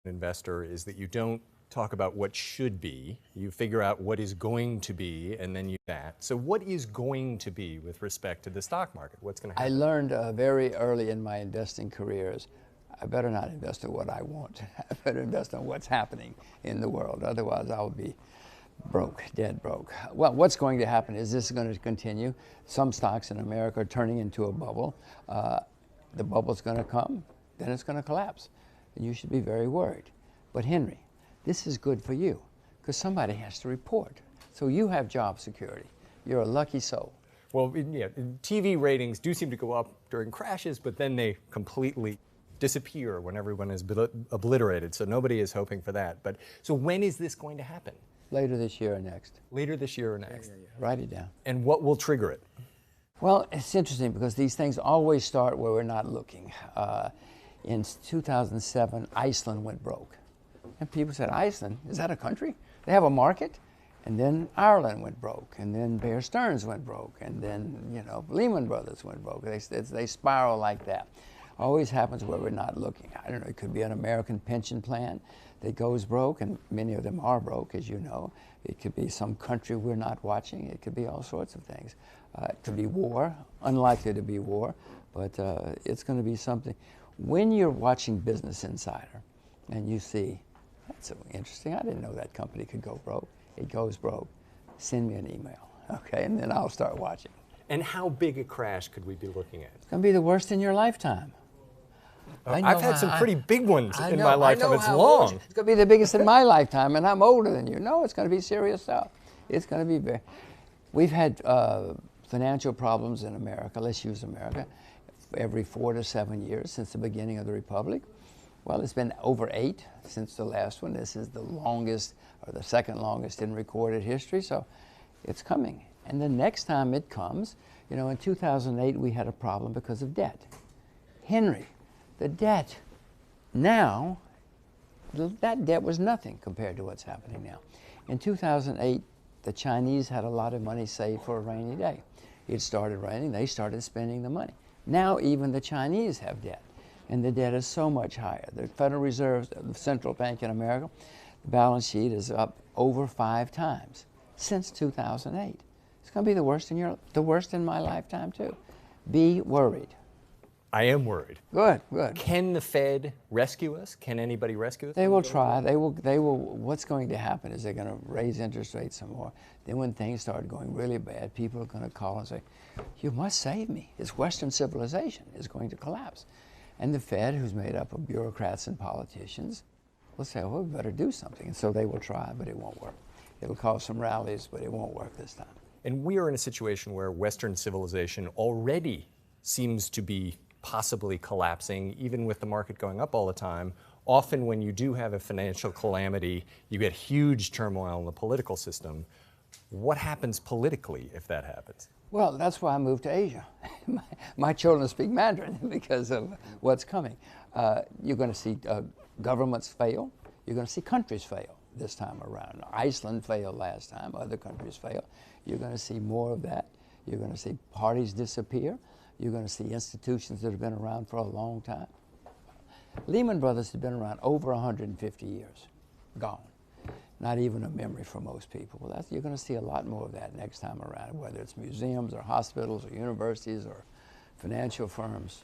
investor is that you don't talk about what should be. You figure out what is going to be, and then you do that. So what is going to be with respect to the stock market? What's going to happen? I learned very early in my investing careers, I better not invest in what I want. I better invest in what's happening in the world. Otherwise, I'll be broke, dead broke. Well, what's going to happen is this is going to continue. Some stocks in America are turning into a bubble. The bubble's going to come, then it's going to collapse. And you should be very worried. But Henry, this is good for you because somebody has to report. So you have job security. You're a lucky soul. Well, yeah, TV ratings do seem to go up during crashes, but then they completely disappear when everyone is obliterated. So nobody is hoping for that. But so when is this going to happen? Later this year or next. Later this year or next. Yeah. Write it down. And what will trigger it? Well, it's interesting because these things always start where we're not looking. In 2007, Iceland went broke. And people said, Iceland, is that a country? They have a market? And then Ireland went broke, and then Bear Stearns went broke, and then, Lehman Brothers went broke. They spiral like that. Always happens where we're not looking. I don't know, it could be an American pension plan that goes broke, and many of them are broke, as you know. It could be some country we're not watching. It could be all sorts of things. It could be war, unlikely to be war, but it's going to be something. When you're watching Business Insider and you see, that's so interesting, I didn't know that company could go broke. It goes broke. Send me an email, okay, and then I'll start watching. And how big a crash could we be looking at? It's going to be the worst in your lifetime. I've had some pretty big ones in my lifetime. It's long. It's going to be the biggest in my lifetime, and I'm older than you. No, it's going to be serious stuff. It's going to be very. We've had financial problems in America. Let's use America. Every 4 to 7 years since the beginning of the Republic. Well, it's been over 8 since the last one. This is the longest, or the second longest in recorded history. So, it's coming. And the next time it comes, in 2008 we had a problem because of debt. Henry, the debt now, that debt was nothing compared to what's happening now. In 2008, the Chinese had a lot of money saved for a rainy day. It started raining, they started spending the money. Now even the Chinese have debt, and the debt is so much higher. The Federal Reserve, the central bank in America, the balance sheet is up over 5 times since 2008. It's going to be the worst in my lifetime too. Be worried. I am worried. Good. Can the Fed rescue us? Can anybody rescue us? They will try. They will. What's going to happen is they're going to raise interest rates some more. Then when things start going really bad, people are going to call and say, you must save me. It's Western civilization is going to collapse. And the Fed, who's made up of bureaucrats and politicians, will say, well, we better do something. And so they will try, but it won't work. It'll cause some rallies, but it won't work this time. And we are in a situation where Western civilization already seems to be possibly collapsing, even with the market going up all the time. Often when you do have a financial calamity, you get huge turmoil in the political system. What happens politically if that happens? Well, that's why I moved to Asia. My children speak Mandarin because of what's coming. You're going to see governments fail. You're going to see countries fail this time around. Iceland failed last time. Other countries fail. You're going to see more of that. You're going to see parties disappear. You're going to see institutions that have been around for a long time. Lehman Brothers has been around over 150 years. Gone. Not even a memory for most people. Well, you're going to see a lot more of that next time around, whether it's museums or hospitals or universities or financial firms.